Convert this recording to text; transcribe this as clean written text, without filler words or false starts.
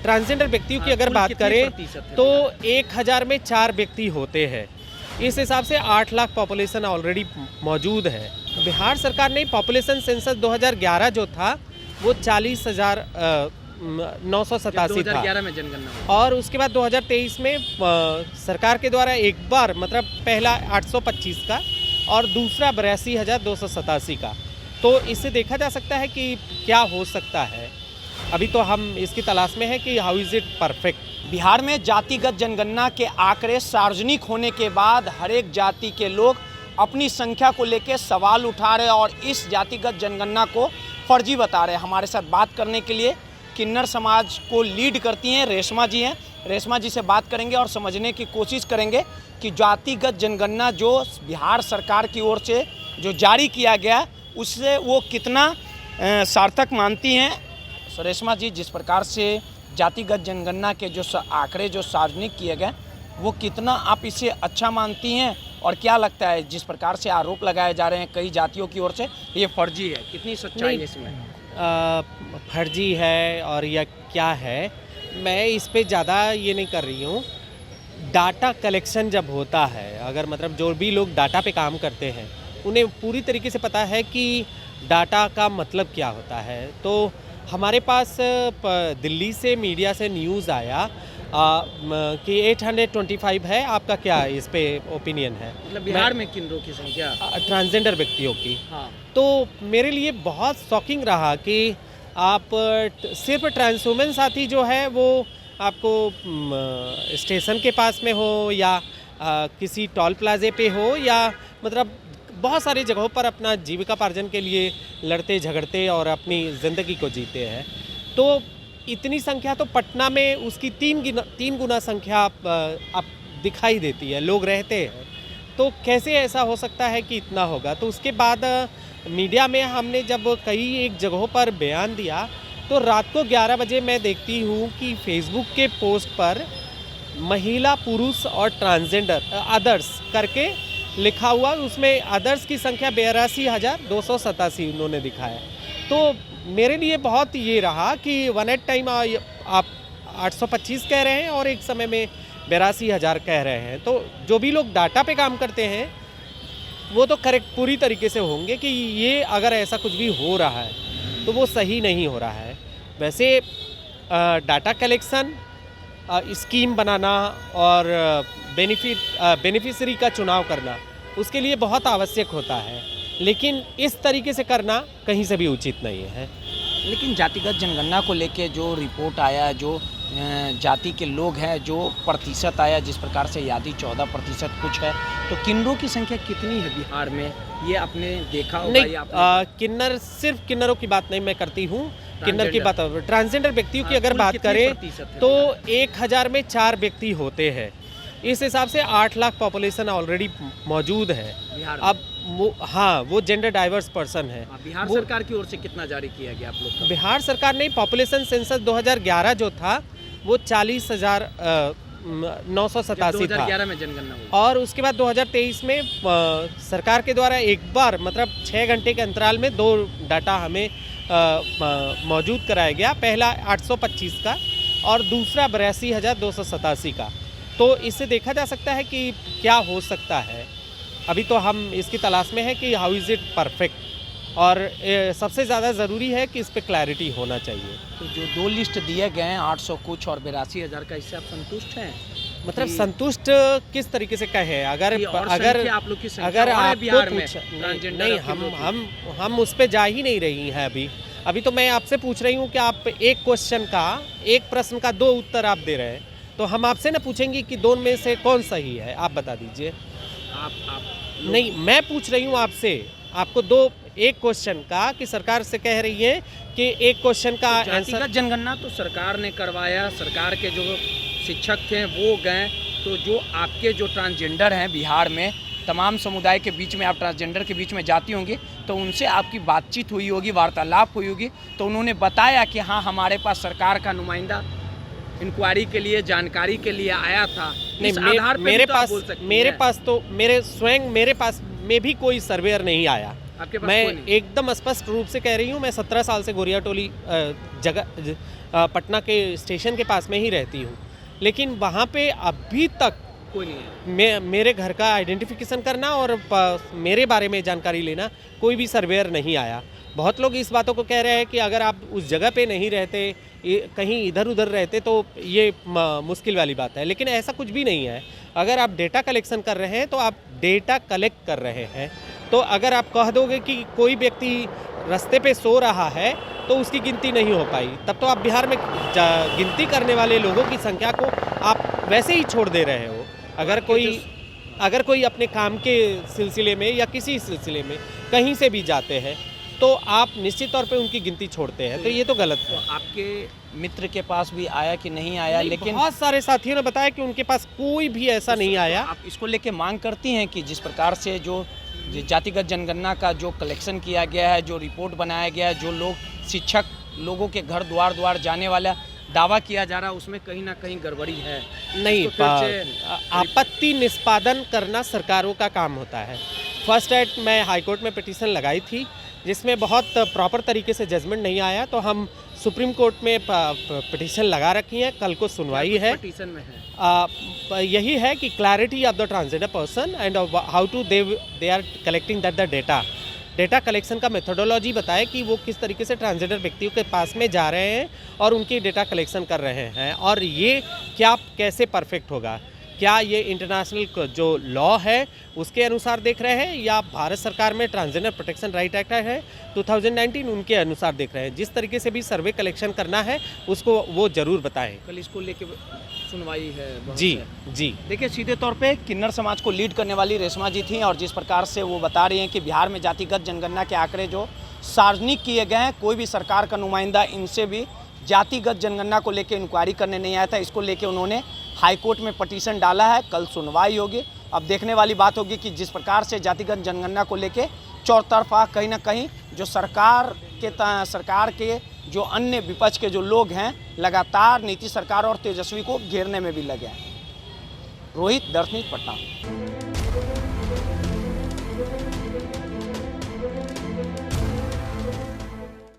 Transgender व्यक्तियों की अगर बात करें तो 1000 में 4 व्यक्ति होते हैं। इस हिसाब से 8 लाख पॉपुलेशन ऑलरेडी मौजूद है। बिहार सरकार ने पॉपुलेशन सेंसस 2011 जो था वो 40,987 था 2011 में जनगणना और उसके बाद 2023 में सरकार के द्वारा एक बार मतलब पहला 825 का और दूसरा 82,287 का। तो इससे देखा जा सकता है कि क्या हो सकता है। अभी तो हम इसकी तलाश में हैं कि how is it perfect. Bihar में जातिगत जनगणना के आंकड़े सार्वजनिक होने के बाद हर एक जाति के लोग अपनी संख्या को लेकर सवाल उठा रहे और इस जातिगत जनगणना को फर्जी बता रहे हैं। हमारे साथ बात करने के लिए किन्नर समाज को लीड करती हैं रेशमा जी हैं। रेशमा जी से बात करेंगे और समझने की कोशिश करेंगे कि जातिगत जनगणना जो बिहार सरकार की ओर से जो जारी किया गया उससे वो कितना सार्थक मानती हैं। रेशमा जी, जिस प्रकार से जातिगत जनगणना के जो आंकड़े जो सार्वजनिक किए गए वो कितना आप इसे अच्छा मानती हैं और क्या लगता है जिस प्रकार से आरोप लगाए जा रहे हैं कई जातियों की ओर से ये फर्जी है, कितनी सच्चाई है इसमें? फर्जी है और या क्या है, मैं इस पे ज़्यादा ये नहीं कर रही हूँ। डाटा कलेक्शन जब होता है, अगर मतलब जो भी लोग डाटा पे काम करते हैं उन्हें पूरी तरीके से पता है कि डाटा का मतलब क्या होता है। तो हमारे पास दिल्ली से मीडिया से न्यूज़ आया कि 825 है। आपका क्या इस पे ओपिनियन है? मतलब बिहार में किन्नरों की संख्या ट्रांसजेंडर व्यक्तियों की। हाँ। तो मेरे लिए बहुत शॉकिंग रहा कि आप सिर्फ ट्रांसवुमेन साथी जो है वो आपको स्टेशन के पास में हो या किसी टोल प्लाजे पे हो या मतलब बहुत सारी जगहों पर अपना जीविकापार्जन के लिए लड़ते झगड़ते और अपनी ज़िंदगी को जीते हैं। तो इतनी संख्या तो पटना में उसकी 3 गुना संख्या आप दिखाई देती है, लोग रहते हैं। तो कैसे ऐसा हो सकता है कि इतना होगा? तो उसके बाद मीडिया में हमने जब कई एक जगहों पर बयान दिया तो रात को 11 बजे मैं देखती हूँ कि फेसबुक के पोस्ट पर महिला, पुरुष और ट्रांसजेंडर अदर्स करके लिखा हुआ, उसमें अदर्स की संख्या 82,287 उन्होंने दिखाया। तो मेरे लिए बहुत ये रहा कि वन एट टाइम आप 825 कह रहे हैं और एक समय में 82,000 कह रहे हैं। तो जो भी लोग डाटा पे काम करते हैं वो तो करेक्ट पूरी तरीके से होंगे कि ये अगर ऐसा कुछ भी हो रहा है तो वो सही नहीं हो रहा है। वैसे डाटा कलेक्शन, स्कीम बनाना और बेनिफिशरी का चुनाव करना उसके लिए बहुत आवश्यक होता है, लेकिन इस तरीके से करना कहीं से भी उचित नहीं है। लेकिन जातिगत जनगणना को लेके जो रिपोर्ट आया, जो जाति के लोग हैं, जो प्रतिशत आया, जिस प्रकार से यादी 14% कुछ है, तो किन्नरों की संख्या कितनी है बिहार में, ये आपने देखा होगा? नहीं, किन्नर सिर्फ किन्नरों की बात नहीं मैं करती हूँ, किन्नर की बात ट्रांसजेंडर व्यक्तियों की अगर बात करें तो 1000 में 4 व्यक्ति होते हैं। इस हिसाब से 8 लाख पॉपुलेशन ऑलरेडी मौजूद है। अब वो जेंडर डाइवर्स पर्सन है। बिहार सरकार की ओर से कितना जारी किया गया आप लोग का? बिहार सरकार ने पॉपुलेशन सेंसस 2011 जो था वो 40,987 था 2011 में जनगणना हुई और उसके बाद 2023 में सरकार के द्वारा एक बार मतलब 6 घंटे के अंतराल में 2 डाटा हमें मौजूद कराया गया, पहला 825 का और दूसरा 82,287 का। तो इससे देखा जा सकता है कि क्या हो सकता है। अभी तो हम इसकी तलाश में हैं कि हाउ इज़ इट परफेक्ट और सबसे ज़्यादा ज़रूरी है कि इस पे क्लैरिटी होना चाहिए। तो जो 2 लिस्ट दिए गए हैं 800 कुछ और 82,000 का, इससे आप संतुष्ट हैं? मतलब संतुष्ट किस तरीके से कहे? अगर आप लोग की अगर आप बिहार में नहीं, हम उस पे जा ही नहीं रही हैं अभी तो मैं आपसे पूछ रही हूँ कि आप एक क्वेश्चन का, एक प्रश्न का 2 उत्तर आप दे रहे हैं, तो हम आपसे ना पूछेंगे कि दोनों में से कौन सही है, आप बता दीजिए। आप नहीं, मैं पूछ रही हूँ आपसे, आपको एक क्वेश्चन का कि सरकार से कह रही है कि एक क्वेश्चन का आंसर। जनगणना तो सरकार ने करवाया, सरकार के जो शिक्षक थे वो गए, तो जो आपके जो ट्रांसजेंडर हैं बिहार में, तमाम समुदाय के बीच में आप ट्रांसजेंडर के बीच में जाती होंगी, तो उनसे आपकी बातचीत हुई होगी, वार्तालाप हुई होगी, तो उन्होंने बताया कि हाँ हमारे पास सरकार का नुमाइंदा इंक्वायरी के लिए, जानकारी के लिए आया था। नहीं, मेरे पास में भी कोई सर्वेयर नहीं आया। आपके पास मैं कोई नहीं? एकदम स्पष्ट रूप से कह रही हूँ, मैं 17 साल से गोरिया टोली पटना के स्टेशन के पास में ही रहती हूँ, लेकिन वहाँ पे अभी तक कोई नहीं है। मेरे घर का आइडेंटिफिकेशन करना और मेरे बारे में जानकारी लेना कोई भी सर्वेयर नहीं आया। बहुत लोग इस बातों को कह रहे हैं कि अगर आप उस जगह पे नहीं रहते, कहीं इधर उधर रहते तो ये मुश्किल वाली बात है, लेकिन ऐसा कुछ भी नहीं है। अगर आप डेटा कलेक्शन कर रहे हैं तो आप डेटा कलेक्ट कर रहे हैं। तो अगर आप कह दोगे कि कोई व्यक्ति रास्ते पे सो रहा है तो उसकी गिनती नहीं हो पाई, तब तो आप बिहार में गिनती करने वाले लोगों की संख्या को आप वैसे ही छोड़ दे रहे हो। अगर कोई अपने काम के सिलसिले में या किसी सिलसिले में कहीं से भी जाते हैं तो आप निश्चित तौर पे उनकी गिनती छोड़ते हैं, तो ये तो गलत है। आपके मित्र के पास भी आया कि नहीं आया? लेकिन बहुत सारे साथियों ने बताया कि उनके पास कोई भी ऐसा नहीं आया। आप इसको लेके मांग करती हैं कि जिस प्रकार से जो जातिगत जनगणना का जो कलेक्शन किया गया है, जो रिपोर्ट बनाया गया है, जो लोग शिक्षक लोगों के घर द्वार द्वार जाने वाला दावा किया जा रहा है, उसमें कहीं ना कहीं गड़बड़ी है? नहीं, इसको फिर से आपत्ति निष्पादन करना सरकारों का काम होता है। फर्स्ट एट मैं हाईकोर्ट में पिटीशन लगाई थी, जिसमें बहुत प्रॉपर तरीके से जजमेंट नहीं आया, तो हम सुप्रीम कोर्ट में पिटीशन लगा रखी है। कल को सुनवाई है। पिटीशन में है यही है कि clarity of the transgender person and how to they are collecting that the data collection का मेथोडोलॉजी बताए कि वो किस तरीके से ट्रांसजेंडर व्यक्तियों के पास में जा रहे हैं और उनकी डेटा कलेक्शन कर रहे हैं, और ये क्या कैसे परफेक्ट होगा। क्या ये इंटरनेशनल जो लॉ है उसके अनुसार देख रहे हैं या भारत सरकार में ट्रांसजेंडर प्रोटेक्शन राइट एक्ट है 2019 उनके अनुसार देख रहे हैं। जिस तरीके से भी सर्वे कलेक्शन करना है उसको वो ज़रूर बताएं। कल इसको लेके सुनवाई है बहुत जी है। जी। देखिए, सीधे तौर पे किन्नर समाज को लीड करने वाली रेशमा जी थी, और जिस प्रकार से वो बता रही हैं कि बिहार में जातिगत जनगणना के आंकड़े जो सार्वजनिक किए गए हैं, कोई भी सरकार का नुमाइंदा इनसे भी जातिगत जनगणना को लेकर इंक्वायरी करने नहीं आया था। इसको लेके उन्होंने हाईकोर्ट में पटिशन डाला है। कल सुनवाई होगी। अब देखने वाली बात होगी कि जिस प्रकार से जातिगत जनगणना को लेके चौतरफा कहीं ना कहीं जो सरकार के जो अन्य विपक्ष के जो लोग हैं लगातार नीतीश सरकार और तेजस्वी को घेरने में भी लगे हैं। रोहित, दर्श न्यूज़, पटना।